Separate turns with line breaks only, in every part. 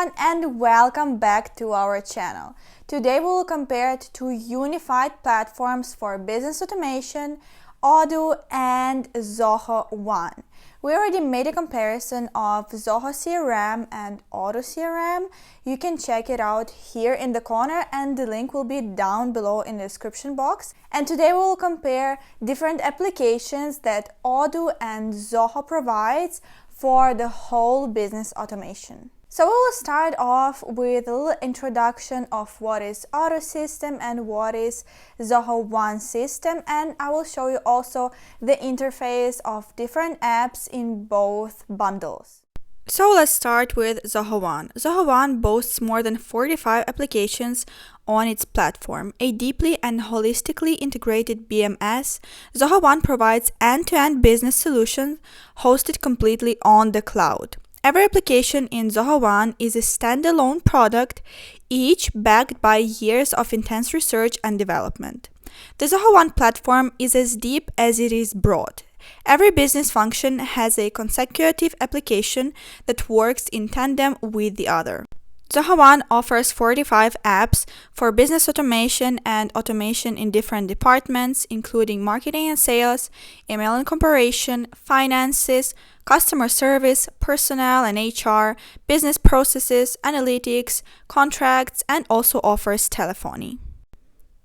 everyone and welcome back to our channel. Today we will compare two unified platforms for business automation, Odoo and Zoho One. We already made a comparison of Zoho CRM and Odoo CRM. You can check it out here in the corner and the link will be down below in the description box. And today we will compare different applications that Odoo and Zoho provides for the whole business automation. So we will start off with a little introduction of what is Odoo system and what is Zoho One system, and I will show you also the interface of different apps in both bundles. So let's start with Zoho One. Zoho One boasts more than 45 applications on its platform. A deeply and holistically integrated BMS, Zoho One provides end-to-end business solutions hosted completely on the cloud. Every application in Zoho One is a standalone product, each backed by years of intense research and development. The Zoho One platform is as deep as it is broad. Every business function has a consecutive application that works in tandem with the other. Zoho One offers 45 apps for business automation and automation in different departments, including marketing and sales, email and comparison, finances, customer service, personnel and HR, business processes, analytics, contracts, and also offers telephony.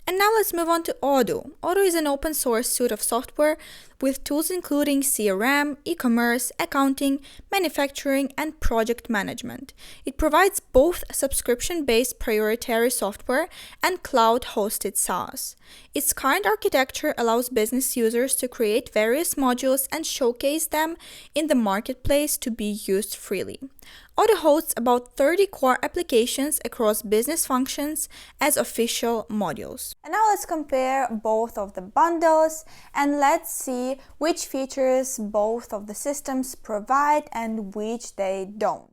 And now let's move on to Odoo. Odoo is an open source suite of software with tools including CRM, e-commerce, accounting, manufacturing, and project management. It provides both subscription-based proprietary software and cloud-hosted SaaS. Its current architecture allows business users to create various modules and showcase them in the marketplace to be used freely. Odoo hosts about 30 core applications across business functions as official modules. And now let's compare both of the bundles and let's see which features both of the systems provide and which they don't.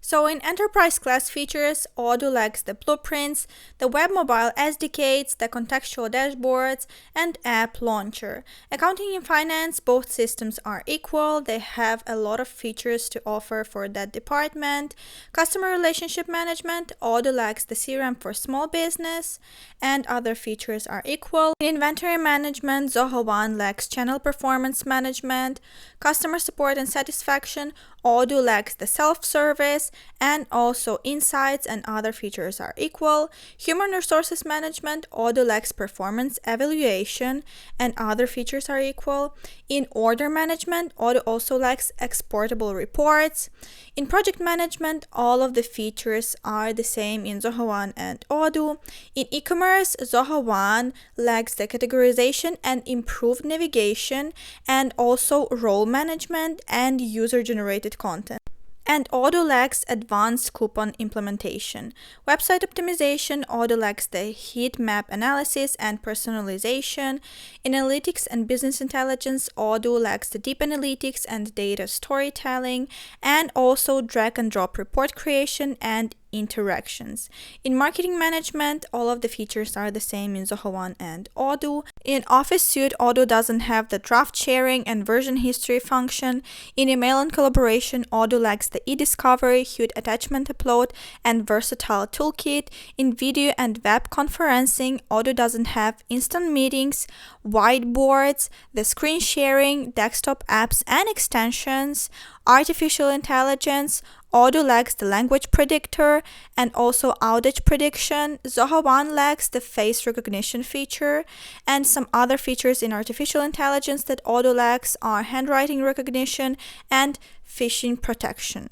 So in enterprise class features, Odoo lacks the blueprints, the web mobile SDKs, the contextual dashboards, and app launcher. Accounting and finance, both systems are equal. They have a lot of features to offer for that department. Customer relationship management, Odoo lacks the CRM for small business, and other features are equal. In inventory management, Zoho One lacks channel performance management. Customer support and satisfaction, Odoo lacks the self-service, and also insights and other features are equal. Human resources management, Odoo lacks performance evaluation, and other features are equal. In order management, Odoo also lacks exportable reports. In project management, all of the features are the same in Zoho One and Odoo. In e-commerce, Zoho One lacks the categorization and improved navigation, and also role management and user-generated content. And Odoo lacks advanced coupon implementation. Website optimization, Odoo lacks the heat map analysis and personalization. In analytics and business intelligence, Odoo lacks the deep analytics and data storytelling, and also drag and drop report creation and interactions. In marketing management, all of the features are the same in Zoho One and Odoo. In Office Suite, Odoo doesn't have the draft sharing and version history function. In email and collaboration, Odoo lacks the e-discovery, HUD attachment upload, and versatile toolkit. In video and web conferencing, Odoo doesn't have instant meetings, whiteboards, the screen sharing, desktop apps and extensions. Artificial intelligence, Odoo lacks the language predictor and also outage prediction. Zoho One lacks the face recognition feature, and some other features in artificial intelligence that Odoo lacks are handwriting recognition and phishing protection.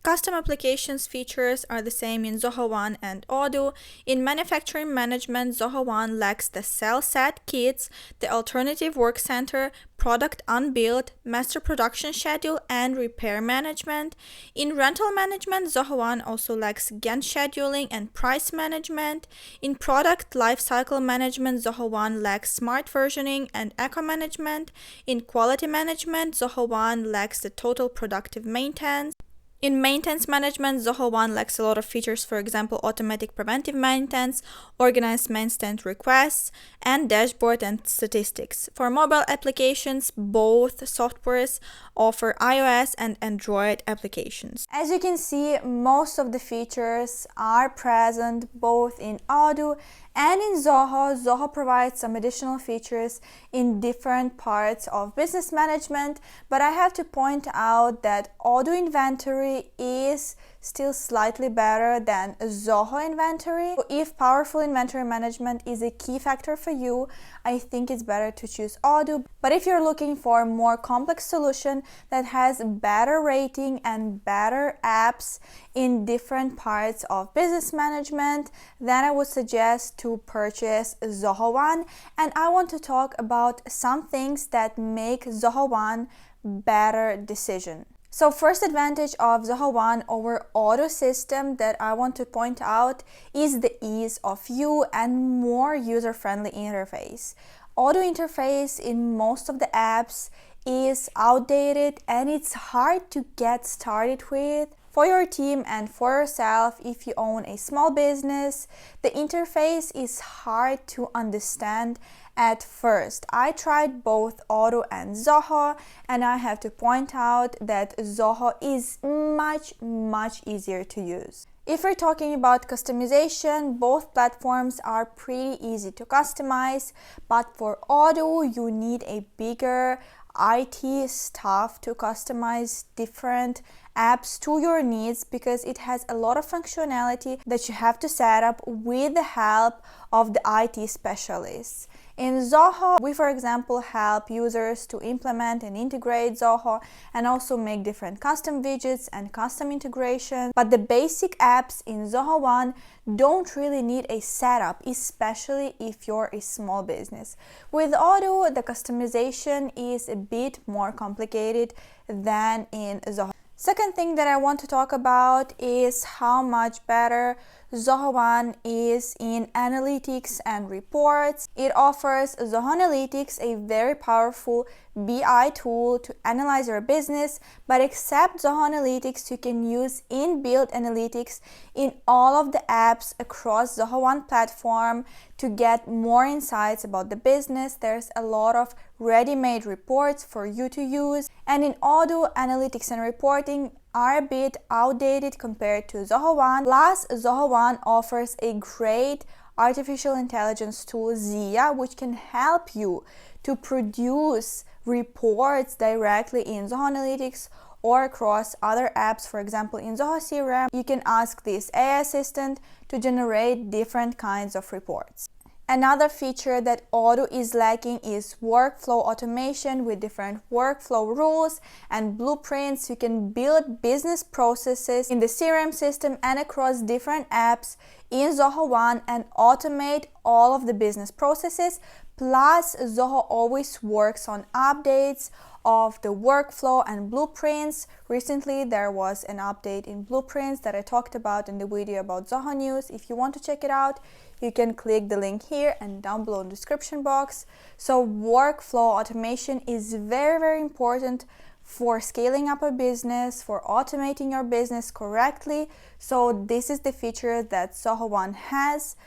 Custom applications features are the same in Zoho One and Odoo. In manufacturing management, Zoho One lacks the cell set kits, the alternative work center, product unbilled, master production schedule, and repair management. In rental management, Zoho One also lacks Gantt scheduling and price management. In product lifecycle management, Zoho One lacks smart versioning and eco management. In quality management, Zoho One lacks the total productive maintenance. In maintenance management, Zoho One lacks a lot of features, for example, automatic preventive maintenance, organized maintenance requests, and dashboard and statistics. For mobile applications, both softwares offer iOS and Android applications. As you can see, most of the features are present both in Odoo and in Zoho. Zoho provides some additional features in different parts of business management, but I have to point out that Odoo inventory is still slightly better than Zoho inventory. So if powerful inventory management is a key factor for you, I think it's better to choose Odoo. But if you're looking for a more complex solution that has better rating and better apps in different parts of business management, then I would suggest to purchase Zoho One. And I want to talk about some things that make Zoho One better decision. So first advantage of Zoho One over Odoo system that I want to point out is the ease of use and more user-friendly interface. Odoo interface in most of the apps is outdated and it's hard to get started with. For your team and for yourself, if you own a small business, the interface is hard to understand at first. I tried both Odoo and Zoho, and I have to point out that Zoho is much easier to use. If we're talking about customization, both platforms are pretty easy to customize, but for Odoo, you need a bigger IT staff to customize different apps to your needs because it has a lot of functionality that you have to set up with the help of the IT specialists. In Zoho, we, for example, help users to implement and integrate Zoho and also make different custom widgets and custom integrations. But the basic apps in Zoho One don't really need a setup, especially if you're a small business. With Odoo, the customization is a bit more complicated than in Zoho. Second thing that I want to talk about is how much better Zoho One is in analytics and reports. It offers Zoho Analytics, a very powerful BI tool to analyze your business, but except Zoho Analytics, you can use inbuilt analytics in all of the apps across Zoho One platform to get more insights about the business. There's a lot of ready-made reports for you to use, and in Odoo, analytics and reporting are a bit outdated compared to Zoho One. Plus, Zoho One offers a great artificial intelligence tool, Zia, which can help you to produce reports directly in Zoho Analytics or across other apps. For example, in Zoho CRM, you can ask this AI assistant to generate different kinds of reports. Another feature that Odoo is lacking is workflow automation with different workflow rules and blueprints. You can build business processes in the CRM system and across different apps in Zoho One and automate all of the business processes. Plus, Zoho always works on updates of the workflow and blueprints. Recently, there was an update in blueprints that I talked about in the video about Zoho News. If you want to check it out, you can click the link here and down below in the description box. So workflow automation is very important for scaling up a business, for automating your business correctly. So this is the feature that Zoho One has,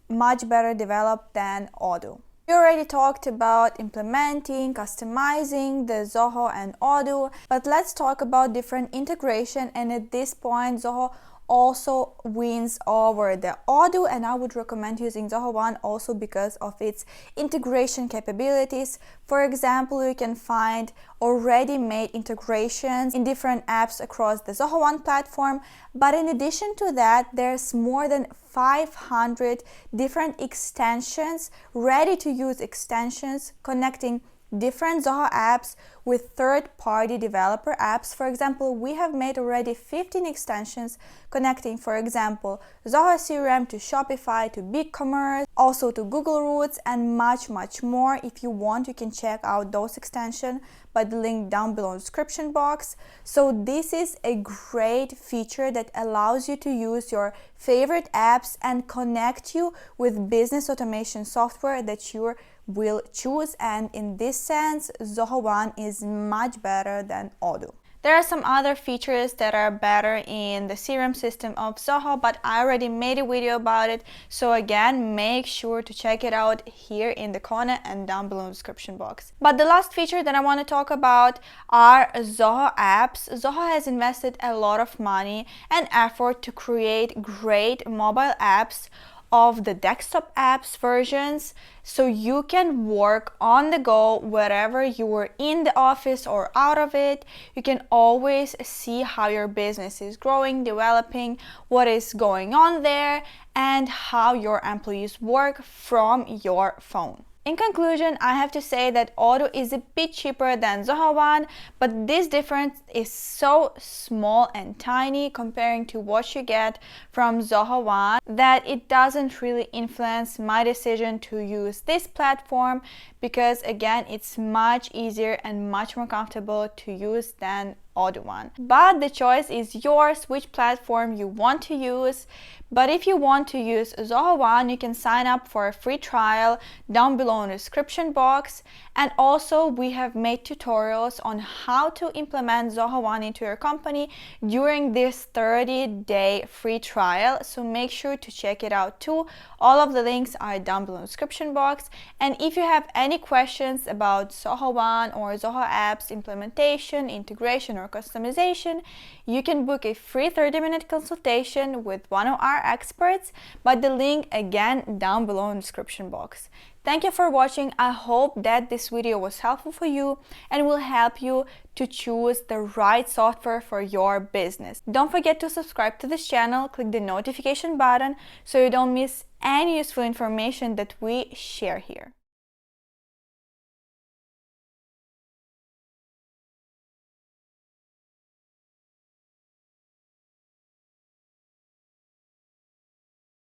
much better developed than Odoo. We already talked about implementing, customizing the Zoho and Odoo, but let's talk about different integration, and at this point Zoho also wins over the Odoo, and I would recommend using Zoho One also because of its integration capabilities. For example, you can find already made integrations in different apps across the Zoho One platform, but in addition to that, there's more than 500 different extensions, ready to use extensions connecting different Zoho apps with third-party developer apps. For example, we have made already 15 extensions connecting, for example, Zoho CRM to Shopify, to BigCommerce, also to Google Roots, and much more. If you want, you can check out those extensions by the link down below in the description box. So this is a great feature that allows you to use your favorite apps and connect you with business automation software that you will choose, and in this sense Zoho One is much better than Odoo. There are some other features that are better in the CRM system of Zoho, but I already made a video about it. So again, make sure to check it out here in the corner and down below in the description box. But the last feature that I want to talk about are Zoho apps. Zoho has invested a lot of money and effort to create great mobile apps of the desktop apps versions, so you can work on the go wherever you are in the office or out of it. You can always see how your business is growing, developing, what is going on there, and how your employees work from your phone. In conclusion, I have to say that Odoo is a bit cheaper than Zoho One, but this difference is so small and tiny comparing to what you get from Zoho One that it doesn't really influence my decision to use this platform, because again, it's much easier and much more comfortable to use than Odoo One. But the choice is yours, which platform you want to use. But if you want to use Zoho One, you can sign up for a free trial down below in the description box. And also we have made tutorials on how to implement Zoho One into your company during this 30-day free trial. So make sure to check it out too. All of the links are down below in the description box. And if you have any questions about Zoho One or Zoho apps implementation, integration, or customization, you can book a free 30-minute consultation with one of our experts by the link again down below in the description box. Thank you for watching. I hope that this video was helpful for you and will help you to choose the right software for your business. Don't forget to subscribe to this channel, click the notification button so you don't miss any useful information that we share here.